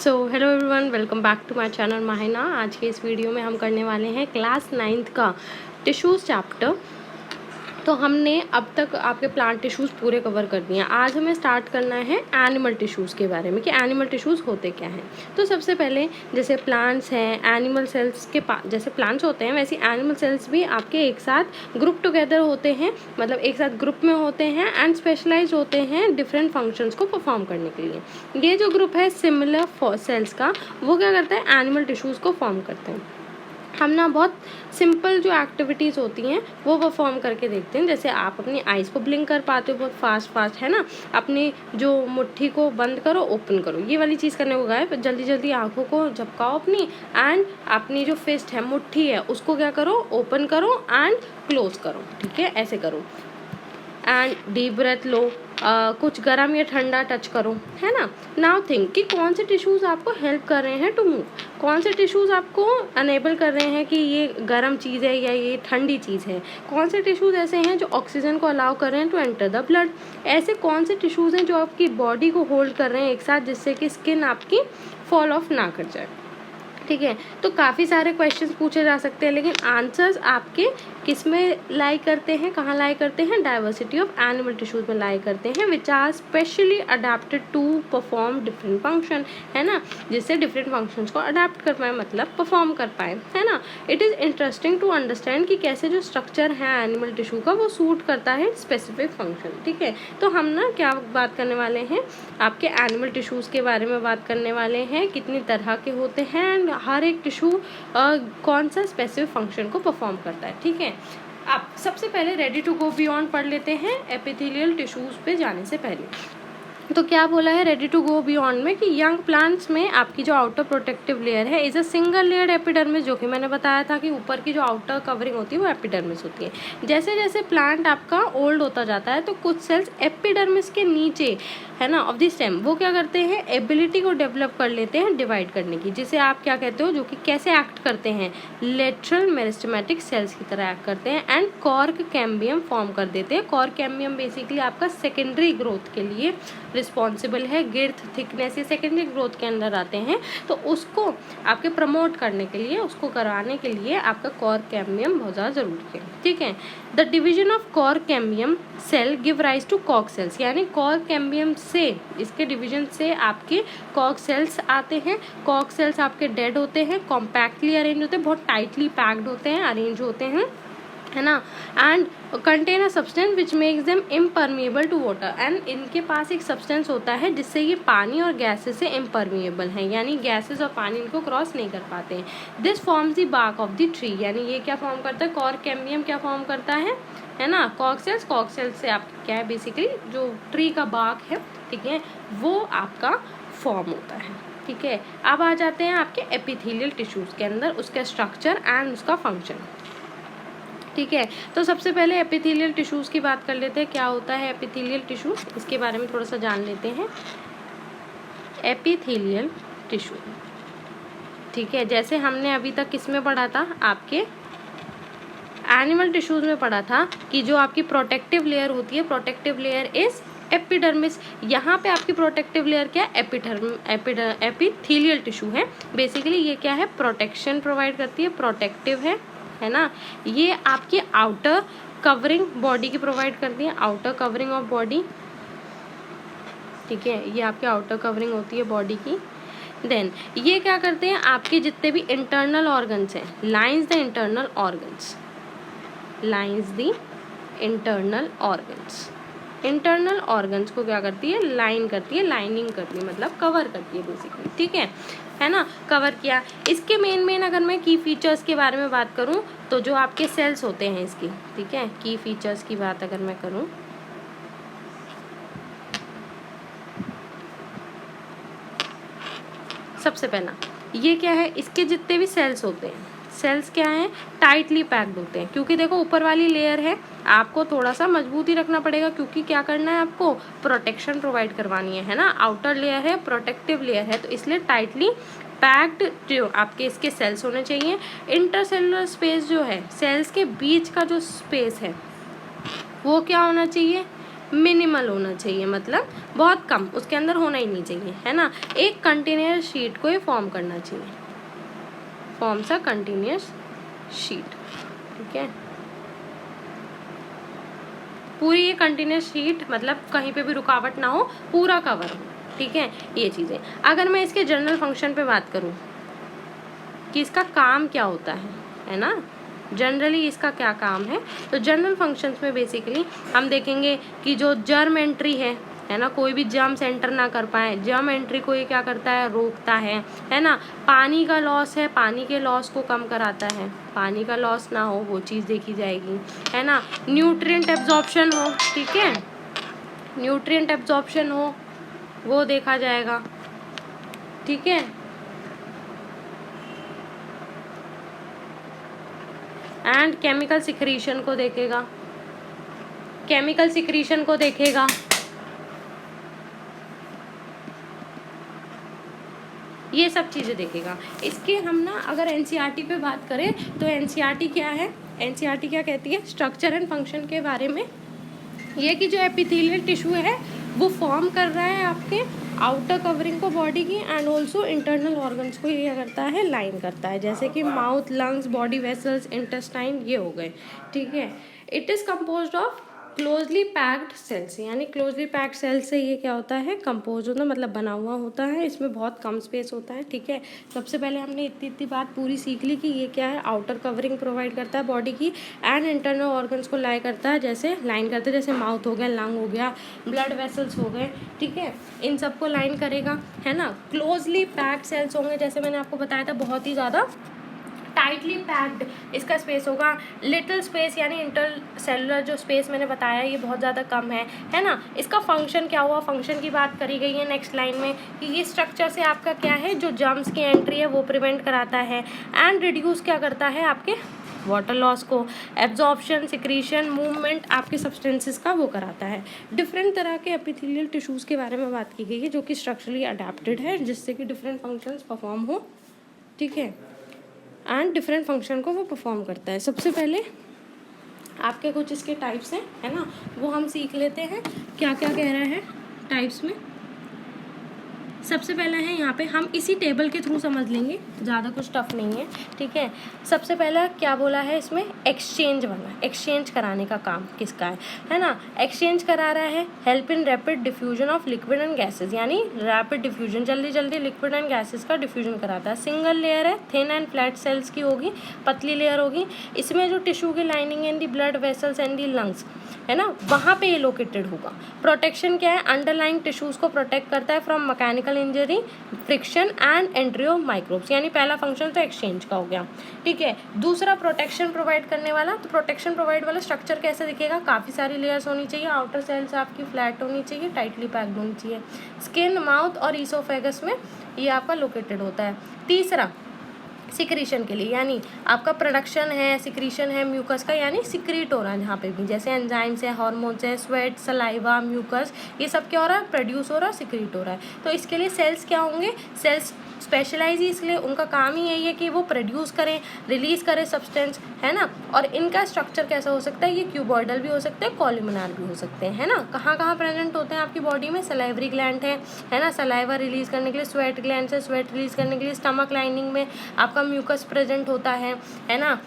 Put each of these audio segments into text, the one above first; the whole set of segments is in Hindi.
So hello everyone, welcome back to my channel Mahina. आज के इस वीडियो में हम करने वाले हैं क्लास 9th का टिश्यूज़ चैप्टर। तो हमने अब तक आपके प्लांट टिश्यूज़ पूरे कवर कर दिए हैं। आज हमें स्टार्ट करना है एनिमल टिश्यूज़ के बारे में कि एनिमल टिश्यूज़ होते क्या हैं। तो सबसे पहले जैसे प्लांट्स हैं, एनिमल सेल्स के जैसे प्लांट्स होते हैं वैसे एनिमल सेल्स भी आपके एक साथ ग्रुप टुगेदर होते हैं, मतलब एक साथ ग्रुप में होते हैं एंड स्पेशलाइज होते हैं डिफरेंट फंक्शंस को परफॉर्म करने के लिए। ये जो ग्रुप है सिमिलर सेल्स का, वो क्या करता है, एनिमल टिश्यूज़ को फॉर्म करते हैं। हम ना बहुत सिंपल जो एक्टिविटीज़ होती हैं वो परफॉर्म करके देखते हैं। जैसे आप अपनी आइज़ को ब्लिंक कर पाते हो बहुत फास्ट है ना, अपनी जो मुट्ठी को बंद करो ओपन करो, ये वाली चीज़ करने को गए, जल्दी जल्दी आंखों को झपकाओ अपनी, एंड अपनी जो फिस्ट है, मुट्ठी है, उसको क्या करो, ओपन करो एंड क्लोज करो। ठीक है, ऐसे करो एंड डीप ब्रेथ लो। कुछ गर्म या ठंडा टच करो, है ना। नाउ थिंक कि कौन से टिश्यूज़ आपको हेल्प कर रहे हैं टू मूव, कौन से टिश्यूज़ आपको अनेबल कर रहे हैं कि ये गर्म चीज़ है या ये ठंडी चीज़ है। कौन से टिश्यूज़ ऐसे हैं जो ऑक्सीजन को अलाउ कर रहे हैं टू एंटर द ब्लड। ऐसे कौन से टिश्यूज़ हैं जो आपकी बॉडी को होल्ड कर रहे हैं एक साथ, जिससे कि स्किन आपकी फॉल ऑफ ना कर जाए। ठीक है, तो काफ़ी सारे क्वेश्चंस पूछे जा सकते हैं, लेकिन आंसर्स आपके किस में लाई करते हैं, कहाँ लाई करते हैं, डाइवर्सिटी ऑफ एनिमल टिश्यूज़ में लाई करते हैं, which are specially adapted to perform different function, है ना, जिससे डिफरेंट फंक्शंस को अडेप्ट कर पाए, मतलब परफॉर्म कर पाए, है ना। It is interesting to understand कि कैसे जो स्ट्रक्चर है एनिमल टिश्यू का वो सूट करता है स्पेसिफिक फंक्शन। ठीक है, तो हम ना क्या बात करने वाले हैं, आपके एनिमल टिश्यूज़ के बारे में बात करने वाले हैं, कितनी तरह के होते हैं, हर एक टिश्यू कौन सा स्पेसिफिक फंक्शन को परफॉर्म करता है। ठीक है, अब सबसे पहले रेडी टू गो बियॉन्ड पढ़ लेते हैं एपिथेलियल टिश्यूज़ पे जाने से पहले। तो क्या बोला है रेडी टू गो बियॉन्ड में कि यंग प्लांट्स में आपकी जो आउटर प्रोटेक्टिव लेयर है is a single layered epidermis, जो कि मैंने बताया था कि ऊपर की जो आउटर कवरिंग होती है वो एपिडर्मिस होती है। जैसे जैसे प्लांट आपका ओल्ड होता जाता है तो कुछ सेल्स एपिडर्मिस के नीचे, है ना, ऑफ द स्टेम, वो क्या करते हैं, एबिलिटी को डेवलप कर लेते हैं डिवाइड करने की, जिसे आप क्या कहते हो, जो कि कैसे एक्ट करते हैं, लेटरल मेरिस्टेमेटिक सेल्स की तरह एक्ट करते हैं एंड कॉर्क कैम्बियम फॉर्म कर देते हैं। कॉर्क कैम्बियम बेसिकली आपका सेकेंडरी ग्रोथ के लिए रिस्पॉन्सिबल है, गिर्थ थिकनेस ये सेकेंडरी ग्रोथ के अंदर आते हैं, तो उसको आपके प्रमोट करने के लिए, उसको कराने के लिए आपका कॉर्क कैम्बियम बहुत ज़्यादा ज़रूरी है। ठीक है, the division of cork cambium cell give rise to cork cells, यानी कॉर्क कैम्बियम से, इसके डिवीजन से आपके कॉर्क सेल्स आते हैं। कॉर्क सेल्स आपके डेड होते हैं, कॉम्पैक्टली अरेंज होते हैं, बहुत टाइटली पैक्ड होते हैं, अरेंज होते हैं, है ना, and contain a substance which makes them impermeable to water, and इनके पास एक सब्सटेंस होता है जिससे ये पानी और गैसेस से इम्परमिएबल हैं, यानी गैसेस और पानी इनको क्रॉस नहीं कर पाते हैं। This forms the bark of the tree, यानी ये क्या फॉर्म करता है, कॉर्क कैम्बियम क्या फॉर्म करता है ना, कॉर्क सेल्स से आप क्या है, बेसिकली जो ट्री का बार्क है, ठीक है, वो आपका फॉर्म होता है। ठीक है, अब आ जाते हैं आपके एपिथेलियल टिश्यूज़ के अंदर, उसका स्ट्रक्चर एंड उसका फंक्शन। ठीक है, तो सबसे पहले एपिथेलियल टिश्यूज़ की बात कर लेते हैं। क्या होता है एपिथेलियल टिश्यू, इसके बारे में थोड़ा सा जान लेते हैं। एपिथेलियल टिश्यू, ठीक है, जैसे हमने अभी तक किस में पढ़ा था, आपके एनिमल टिश्यूज़ में पढ़ा था कि जो आपकी प्रोटेक्टिव लेयर होती है, प्रोटेक्टिव लेयर इज एपिडर्मिस। यहाँ पे आपकी प्रोटेक्टिव लेयर क्या है, एपिथेलियल टिश्यू है। बेसिकली ये क्या है, प्रोटेक्शन प्रोवाइड करती है, प्रोटेक्टिव है ना। ये आपकी आउटर कवरिंग बॉडी की प्रोवाइड करती है, आउटर कवरिंग ऑफ बॉडी। ठीक है, ये आपकी आउटर कवरिंग होती है बॉडी की। देन ये क्या करते हैं, आपके जितने भी इंटरनल ऑर्गन्स हैं, lines the internal organs, lines the internal organs, internal organs को क्या करती है, लाइन करती है, लाइनिंग करती है, मतलब कवर करती है बेसिकली। ठीक है ना, कवर किया। इसके मेन अगर मैं की फीचर्स के बारे में बात करूं तो जो आपके सेल्स होते हैं इसकी, ठीक है, की फीचर्स की बात अगर मैं करूं, सबसे पहला ये क्या है, इसके जितने भी सेल्स होते हैं, सेल्स क्या हैं, टाइटली पैक्ड होते हैं, क्योंकि देखो ऊपर वाली लेयर है, आपको थोड़ा सा मजबूती रखना पड़ेगा, क्योंकि क्या करना है, आपको प्रोटेक्शन प्रोवाइड करवानी है ना। आउटर लेयर है, प्रोटेक्टिव लेयर है, तो इसलिए टाइटली पैक्ड जो आपके इसके सेल्स होने चाहिए। इंटरसेलुलर स्पेस जो है, सेल्स के बीच का जो स्पेस है वो क्या होना चाहिए, मिनिमल होना चाहिए, मतलब बहुत कम, उसके अंदर होना ही नहीं चाहिए, है ना। एक कंटिन्यूअस शीट को ये फॉर्म करना चाहिए, फॉर्म्स अ कंटिन्यूअस शीट, ठीक है। पूरी ये कंटिन्यूअस शीट, मतलब कहीं पे भी रुकावट ना हो, पूरा कवर हो, ठीक है, ये चीज़ें। अगर मैं इसके जनरल फंक्शन पे बात करूँ कि इसका काम क्या होता है ना, जनरली इसका क्या काम है, तो जनरल फंक्शंस में बेसिकली हम देखेंगे कि जो जर्म एंट्री है ना, कोई भी जर्म्स एंटर ना कर पाए, जर्म एंट्री को ये क्या करता है, रोकता है ना। पानी का लॉस है, पानी के लॉस को कम कराता है, पानी का लॉस ना हो वो चीज़ देखी जाएगी, है ना। न्यूट्रिएंट एब्जॉर्प्शन हो, ठीक है, न्यूट्रिएंट एब्जॉर्प्शन हो वो देखा जाएगा, ठीक है। एंड केमिकल सिक्रीशन को देखेगा, केमिकल सिक्रीशन को देखेगा, ये सब चीज़ें देखेगा। इसके हम ना अगर एनसीईआरटी पे बात करें तो एनसीईआरटी क्या है, एनसीईआरटी क्या कहती है, स्ट्रक्चर एंड फंक्शन के बारे में, ये कि जो एपिथेलियल टिश्यू है वो फॉर्म कर रहा है आपके आउटर कवरिंग को बॉडी की, एंड ऑल्सो इंटरनल ऑर्गन्स को ये क्या करता है, लाइन करता है, जैसे कि mouth, lungs, body vessels, intestine, ये हो गए, ठीक है। It is composed of closely packed cells, यानी क्लोजली पैक्ड सेल्स से ये क्या होता है, कंपोज होता है, मतलब बना हुआ होता है, इसमें बहुत कम स्पेस होता है, ठीक है। सबसे पहले हमने इतनी बात पूरी सीख ली कि ये क्या है, आउटर कवरिंग प्रोवाइड करता है बॉडी की, एंड इंटरनल ऑर्गन्स को लाइन करता है, जैसे लाइन करता है, जैसे माउथ हो गया, लंग हो गया, ब्लड वेसल्स हो गए, ठीक है, इन सबको लाइन करेगा, है ना। क्लोजली पैक्ड सेल्स होंगे, जैसे मैंने आपको बताया था, बहुत ही ज़्यादा टाइटली पैक्ड इसका स्पेस होगा। लिटिल स्पेस यानी इंटर सेलुलर जो स्पेस मैंने बताया ये बहुत ज़्यादा कम है ना। इसका फंक्शन क्या हुआ, फंक्शन की बात करी गई है नेक्स्ट लाइन में कि ये स्ट्रक्चर से आपका क्या है, जो जर्म्स की एंट्री है वो प्रिवेंट कराता है, एंड रिड्यूस क्या करता है, आपके वाटर लॉस को, एब्जॉर्प्शन, सिक्रीशन, मूवमेंट आपके सब्सटेंसेस का वो कराता है। डिफरेंट तरह के एपिथेलियल टिश्यूज़ के बारे में बात की गई है जो कि स्ट्रक्चरली अडेप्टेड है, जिससे कि डिफरेंट फंक्शंस परफॉर्म हो, ठीक है, एंड डिफरेंट फंक्शन को वो परफॉर्म करता है। सबसे पहले आपके कुछ इसके टाइप्स हैं, है ना, वो हम सीख लेते हैं क्या क्या कह रहा है टाइप्स में। सबसे पहला है यहाँ पे, हम इसी टेबल के थ्रू समझ लेंगे, ज़्यादा कुछ टफ नहीं है, ठीक है। सबसे पहला क्या बोला है इसमें, एक्सचेंज वाला, एक्सचेंज कराने का काम किसका है ना, एक्सचेंज करा रहा है, help in rapid diffusion of liquid and gases, यानी रैपिड डिफ्यूजन, जल्दी जल्दी लिक्विड एंड गैसेज का डिफ्यूजन कराता है। सिंगल लेयर है, थिन एंड फ्लैट सेल्स की होगी, पतली लेयर होगी, इसमें जो टिश्यू की lining in the blood vessels and the lungs है ना, वहाँ पे ये लोकेटेड होगा। प्रोटेक्शन क्या है, अंडरलाइंग टिश्यूज़ को प्रोटेक्ट करता है from mechanical injury, friction and entry of microbes, यानी पहला फंक्शन तो एक्सचेंज का हो गया, ठीक है। दूसरा प्रोटेक्शन प्रोवाइड करने वाला, तो प्रोटेक्शन प्रोवाइड वाला स्ट्रक्चर कैसे दिखेगा, काफ़ी सारी लेयर्स होनी चाहिए, आउटर सेल्स आपकी फ्लैट होनी चाहिए, टाइटली पैक्ड होनी चाहिए, स्किन, माउथ और ईसोफेगस में ये आपका लोकेटेड होता है। तीसरा सिक्रीशन के लिए, यानी आपका प्रोडक्शन है, सिक्रीशन है म्यूकस का, यानी सिक्रीट हो रहा है जहाँ पे भी, जैसे एंजाइम्स है, हार्मोन्स है, स्वेट, सलाइवा, म्यूकस, ये सब क्या हो रहा है, प्रोड्यूस हो रहा है, सिक्रीट हो रहा है। तो इसके लिए सेल्स क्या होंगे, सेल्स स्पेशलाइज ही, इसलिए उनका काम ही यही है कि वो प्रोड्यूस करें, रिलीज़ करें सब्सटेंस, है ना। और इनका स्ट्रक्चर कैसा हो सकता है, ये क्यूबॉइडल भी हो सकते हैं, कॉलमनार भी हो सकते हैं, है ना। कहाँ कहाँ प्रेजेंट होते हैं आपकी बॉडी में, सलाइवरी ग्लैंड है ना, सलाइवा रिलीज़ करने के लिए, स्वेट ग्लैंड है, स्वेट रिलीज़ करने के लिए, स्टमक लाइनिंग में आपका म्यूकस प्रेजेंट होता है ना,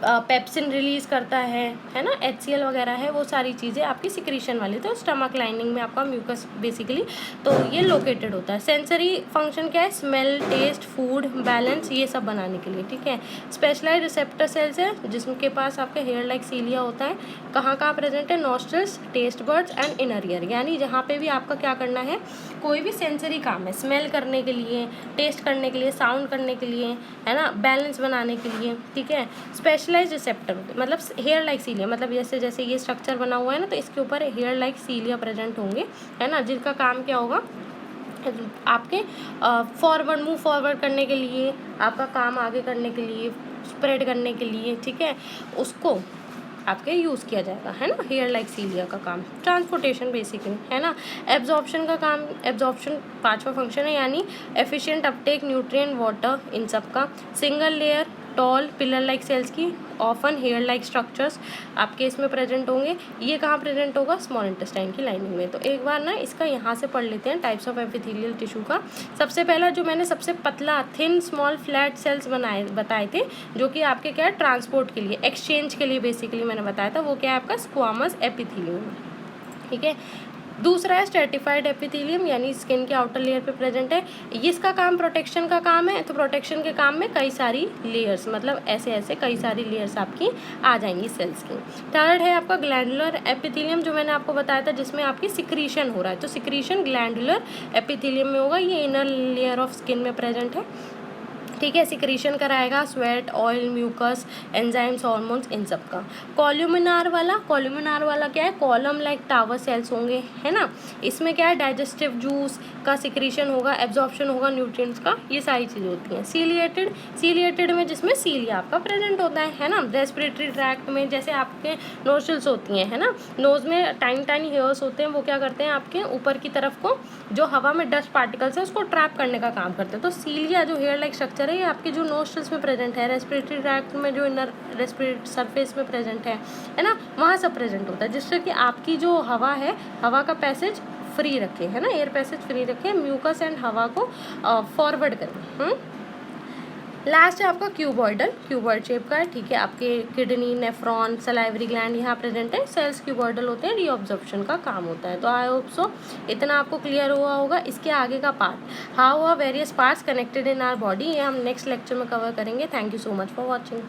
पेप्सिन रिलीज़ करता है ना, HCl वगैरह है, वो सारी चीज़ें आपकी सिक्रीशन वाली, तो स्टमक लाइनिंग में आपका म्यूकस बेसिकली तो ये लोकेटेड होता है। सेंसरी फंक्शन क्या है, स्मेल, टेस्ट, फूड, बैलेंस, ये सब बनाने के लिए, ठीक है। स्पेशलाइज रिसेप्टर सेल्स है जिसके पास आपके हेयर लाइक सीलिया होता है, कहाँ कहाँ प्रेजेंट है, nostrils, taste buds and inner ear, यानी जहाँ पे भी आपका क्या करना है, कोई भी सेंसरी काम है, स्मेल करने के लिए, टेस्ट करने के लिए, साउंड करने के लिए, है ना, बैलेंस बनाने के लिए, ठीक है। स्पेशलाइज रिसेप्टर मतलब हेयर लाइक सीलिया, मतलब जैसे जैसे ये स्ट्रक्चर बना हुआ है ना, तो इसके ऊपर हेयर लाइक सीलिया प्रेजेंट होंगे, है ना, जिनका काम क्या होगा, आपके फॉरवर्ड, मूव फॉरवर्ड करने के लिए, आपका काम आगे करने के लिए, स्प्रेड करने के लिए, ठीक है, उसको आपके यूज़ किया जाएगा, है ना, हेयर लाइक सीलिया का काम। ट्रांसपोर्टेशन बेसिकली, है ना। एब्जॉर्प्शन का काम, एब्जॉर्प्शन पांचवा फंक्शन है, यानी एफिशिएंट अपटेक न्यूट्रिएंट वाटर, इन सब का। Single layer tall pillar like cells की, ऑफन हेयर लाइक स्ट्रक्चर्स आपके इसमें प्रेजेंट होंगे। ये कहाँ प्रेजेंट होगा? स्मॉल इंटेस्टाइन की लाइनिंग में। तो एक बार ना इसका यहाँ से पढ़ लेते हैं टाइप्स ऑफ एपिथेलियल टिश्यू का। सबसे पहला जो मैंने सबसे पतला थिन स्मॉल फ्लैट सेल्स बताए थे, जो कि आपके क्या है, ट्रांसपोर्ट के लिए, एक्सचेंज के लिए बेसिकली मैंने बताया था, वो क्या है आपका स्क्वामस एपिथेलियम। ठीक है। दूसरा है स्ट्रेटिफाइड एपिथेलियम, यानी स्किन के आउटर लेयर पे प्रेजेंट है। इसका काम प्रोटेक्शन का काम है, तो प्रोटेक्शन के काम में कई सारी लेयर्स, मतलब ऐसे ऐसे कई सारी लेयर्स आपकी आ जाएंगी सेल्स की। थर्ड है आपका ग्लैंडुलर एपिथेलियम, जो मैंने आपको बताया था, जिसमें आपकी सिक्रीशन हो रहा है, तो सिक्रीशन ग्लैंडुलर एपिथेलियम में होगा। ये इनर लेयर ऑफ स्किन में प्रेजेंट है। ठीक है। सिक्रीशन कराएगा sweat, oil, mucus, enzymes, hormones, इन सब का। कॉल्यूमिनार वाला क्या है? कॉलम लाइक टावर सेल्स होंगे, है ना। इसमें क्या है? डाइजेस्टिव जूस का सिक्रीशन होगा, एब्जॉर्प्शन होगा न्यूट्रिएंट्स का, ये सारी चीज़ें होती हैं। सीलिएटेड में जिसमें सीलिया आपका प्रेजेंट होता है ना। रेस्पिरेटरी ट्रैक्ट में जैसे आपके नोस्ट्रिल्स होती हैं, है ना, नोज में टाइनी हेयर्स होते हैं, वो क्या करते हैं आपके ऊपर की तरफ को, जो हवा में डस्ट पार्टिकल्स है उसको ट्रैप करने का काम करते हैं। तो सीलिया जो हेयर लाइक स्ट्रक्चर है, ये आपके जो नोस्ट्रिल्स में प्रेजेंट है, रेस्पिरेटरी ट्रैक्ट में जो इनर रेस्पिरेटरी सरफेस में प्रेजेंट है ना, वहाँ सब प्रेजेंट होता है, जिससे कि आपकी जो हवा है, हवा का पैसेज फ्री रखे, है ना, एयर पैसेज फ्री रखे, म्यूकस एंड हवा को फॉरवर्ड करें। लास्ट है आपका क्यूबॉइड शेप का है। ठीक है। आपके किडनी, नेफ्रॉन, सलाइवरी ग्लैंड यहाँ प्रेजेंट है। सेल्स क्यूबॉइडल होते हैं, रीऑब्जॉर्प्शन का काम होता है। तो आई होप सो इतना आपको क्लियर हुआ होगा। इसके आगे का part, how are various parts connected in our body, ये हम नेक्स्ट लेक्चर में कवर करेंगे। Thank you so much for watching.